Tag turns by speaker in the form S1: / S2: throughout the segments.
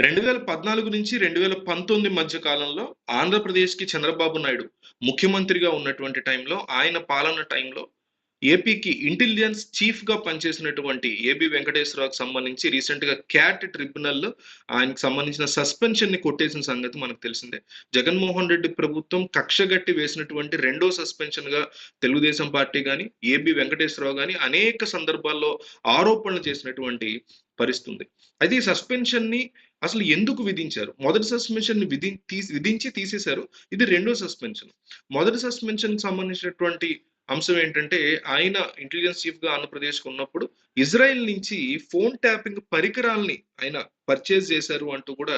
S1: 2014 నుంచి 2019 మధ్య కాలంలో ఆంధ్రప్రదేశ్‌కి చంద్రబాబు నాయుడు ముఖ్యమంత్రిగా ఉన్నటువంటి టైంలో, ఆయన పాలన టైంలో ఏపీకి ఇంటెలిజెన్స్ చీఫ్‌గా పనిచేసినటువంటి ఏబీ వెంకటేశ్వరరావుకి సంబంధించి రీసెంట్‌గా క్యాట్ ట్రిబ్యునల్‌లో ఆయనకు సంబంధించిన సస్పెన్షన్‌ని కొట్టేసిన సంగతి మనకు తెలిసిందే. జగన్మోహన్ రెడ్డి ప్రభుత్వం కక్షగట్టి వేసినటువంటి రెండో సస్పెన్షన్‌గా తెలుగుదేశం పార్టీ గాని, ఏబీ వెంకటేశ్వరరావు గాని అనేక సందర్భాల్లో ఆరోపణలు చేసినటువంటి పరిస్థితి ఉంది. అయితే ఈ సస్పెన్షన్‌ని అసలు ఎందుకు విధించారు? మొదటి సస్పెన్షన్‌ని విధించి తీసేశారు. ఇది రెండో సస్పెన్షన్. మొదటి సస్పెన్షన్‌కి సంబంధించినటువంటి అంశం ఏంటంటే, ఆయన ఇంటెలిజెన్స్ చీఫ్‌గా ఆంధ్రప్రదేశ్‌కి ఉన్నప్పుడు ఇజ్రాయెల్ నుంచి ఫోన్ ట్యాపింగ్ పరికరాల్ని ఆయన పర్చేజ్ చేశారు అంటూ కూడా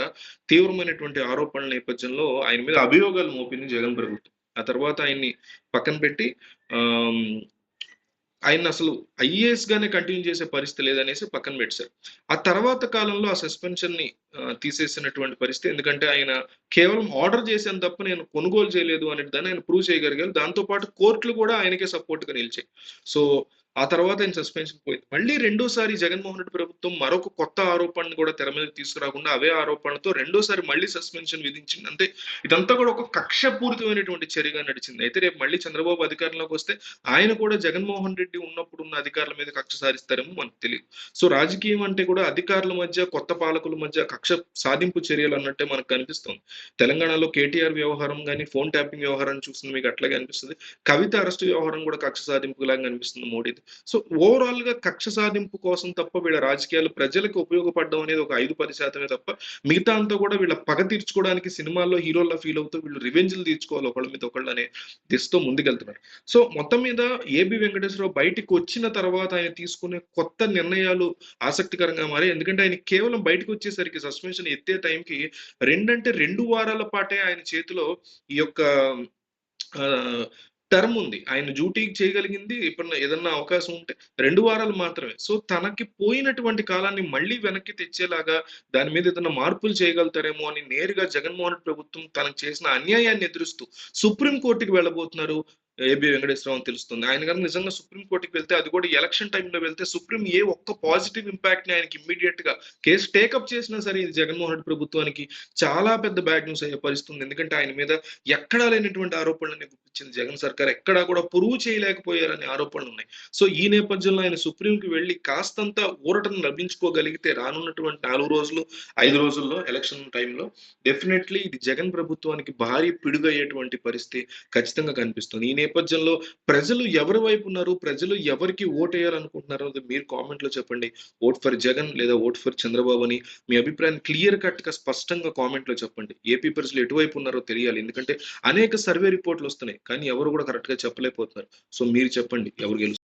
S1: తీవ్రమైనటువంటి ఆరోపణల నేపథ్యంలో ఆయన మీద అభియోగాలు మోపింది జగన్ ప్రభుత్వం. ఆ తర్వాత ఆయన్ని పక్కన పెట్టి ఆహ్, ఆయన్ని అసలు ఐఏఎస్ గానే కంటిన్యూ చేసే పరిస్థితి లేదనేసి పక్కన పెట్టేశారు. ఆ తర్వాత కాలంలో ఆ సస్పెన్షన్‌ని తీసేసినటువంటి పరిస్థితి. ఎందుకంటే ఆయన కేవలం ఆర్డర్ చేశాను తప్ప నేను కొనుగోలు చేయలేదు అనే దాన్ని ఆయన ప్రూవ్ చేయగలిగారు. దాంతో పాటు కోర్టులు కూడా ఆయనకే సపోర్ట్‌గా నిలిచాయి. సో, ఆ తర్వాత ఆయన సస్పెన్షన్ పోయింది. మళ్ళీ రెండోసారి జగన్మోహన్ రెడ్డి ప్రభుత్వం మరొక కొత్త ఆరోపణను కూడా తెర మీదకి తీసుకురాకుండా అవే ఆరోపణలతో రెండోసారి మళ్ళీ సస్పెన్షన్ విధించింది. అంటే ఇదంతా కూడా ఒక కక్షపూరితమైనటువంటి చర్యగా నడిచింది. అయితే రేపు మళ్ళీ చంద్రబాబు అధికారంలోకి వస్తే ఆయన కూడా జగన్మోహన్ రెడ్డి ఉన్నప్పుడు ఉన్న అధికారుల మీద కక్ష సారిస్తారేమో మనకు తెలియదు. సో రాజకీయం అంటే కూడా అధికారుల మధ్య, కొత్త పాలకుల మధ్య కక్ష సాధింపు చర్యలు అన్నట్టే మనకు కనిపిస్తుంది. తెలంగాణలో కేటీఆర్ వ్యవహారం గాని, ఫోన్ ట్యాపింగ్ వ్యవహారాన్ని చూసిన మీకు అట్లాగే అనిపిస్తుంది. కవిత అరెస్టు వ్యవహారం కూడా కక్ష సాధింపులాగా అనిపిస్తుంది మోడీది. సో ఓవరాల్ గా కక్ష సాధింపు కోసం తప్ప వీళ్ళ రాజకీయాలు ప్రజలకు ఉపయోగపడడం అనేది ఒక 5-10% తప్ప మిగతా అంతా కూడా వీళ్ళ పగ తీర్చుకోవడానికి సినిమాల్లో హీరోల్లా ఫీల్ అవుతూ వీళ్ళు రివెంజ్లు తీర్చుకోవాలి ఒకళ్ళ మీద ఒకళ్ళు అనే దిశతో ముందుకెళ్తున్నారు. సో మొత్తం మీద ఏబి వెంకటేశ్వరరావు బయటికి వచ్చిన తర్వాత ఆయన తీసుకునే కొత్త నిర్ణయాలు ఆసక్తికరంగా మారాయి. ఎందుకంటే ఆయన కేవలం బయటకు వచ్చేసరికి సస్పెన్షన్ ఎత్తే టైంకి 2 వారాల పాటే ఆయన చేతిలో ఈ యొక్క ఆహ్, టర్మ్ ఉంది. ఆయన డ్యూటీకి చేయగలిగింది ఎప్పుడన్నా ఏదన్నా అవకాశం ఉంటే 2 వారాలు మాత్రమే. సో, తనకి పోయినటువంటి కాలాన్ని మళ్ళీ వెనక్కి తెచ్చేలాగా దాని మీద ఏదన్నా మార్పులు చేయగలుగుతారేమో అని నేరుగా జగన్మోహన్ రెడ్డి ప్రభుత్వం తనకు చేసిన అన్యాయాన్ని ఎదురుస్తూ సుప్రీం కోర్ట్‌కి వెళ్ళబోతున్నారు ఏబీ వెంకటేశ్వరరావు అని తెలుస్తుంది. ఆయన గనుక నిజంగా సుప్రీం కోర్ట్‌కి వెళ్తే అది కూడా ఎలక్షన్ టైమ్‌లో వెళ్తే సుప్రీం ఏ ఒక్క పాజిటివ్ ఇంపాక్ట్‌ని ఆయనకి ఇమ్మీడియేట్‌గా కేస్ టేకప్ చేసినా సరే ఇది జగన్మోహన్ రెడ్డి ప్రభుత్వానికి చాలా పెద్ద బ్యాడ్ న్యూస్ అయ్యే పరిస్థితి ఉంది. ఎందుకంటే ఆయన మీద ఎక్కడా లేనటువంటి ఆరోపణలన్నీ గుప్పించింది జగన్ సర్కార్. ఎక్కడా కూడా ప్రూవ్ చేయలేకపోయారనే ఆరోపణలున్నాయి. సో, ఈ నేపథ్యంలో ఆయన సుప్రీంకి వెళ్లి కాస్తంత ఊరటను లభించుకోగలిగితే రానున్నటువంటి 4 రోజులు, 5 రోజుల్లో ఎలక్షన్ టైమ్‌లో డెఫినెట్‌లీ ఇది జగన్ ప్రభుత్వానికి భారీ పిడుగయ్యేటువంటి పరిస్థితి ఖచ్చితంగా కనిపిస్తుంది. ఈ నేపథ్యంలో ప్రజలు ఎవరి వైపు ఉన్నారు? ప్రజలు ఎవరికి ఓటేయాలనుకుంటున్నారో అది మీరు కామెంట్‌లో చెప్పండి. ఓట్ ఫర్ జగన్ లేదా ఓట్ ఫర్ చంద్రబాబు అని మీ అభిప్రాయాన్ని క్లియర్ కట్‌గా స్పష్టంగా కామెంట్‌లో చెప్పండి. ఏపీ ప్రజలు ఎటువైపు ఉన్నారో తెలియాలి. ఎందుకంటే అనేక సర్వే రిపోర్ట్‌లు వస్తున్నాయి. కానీ ఎవరు కూడా కరెక్ట్‌గా చెప్పలేకపోతున్నారు. సో, మీరు చెప్పండి ఎవరు గెలుస్తారు?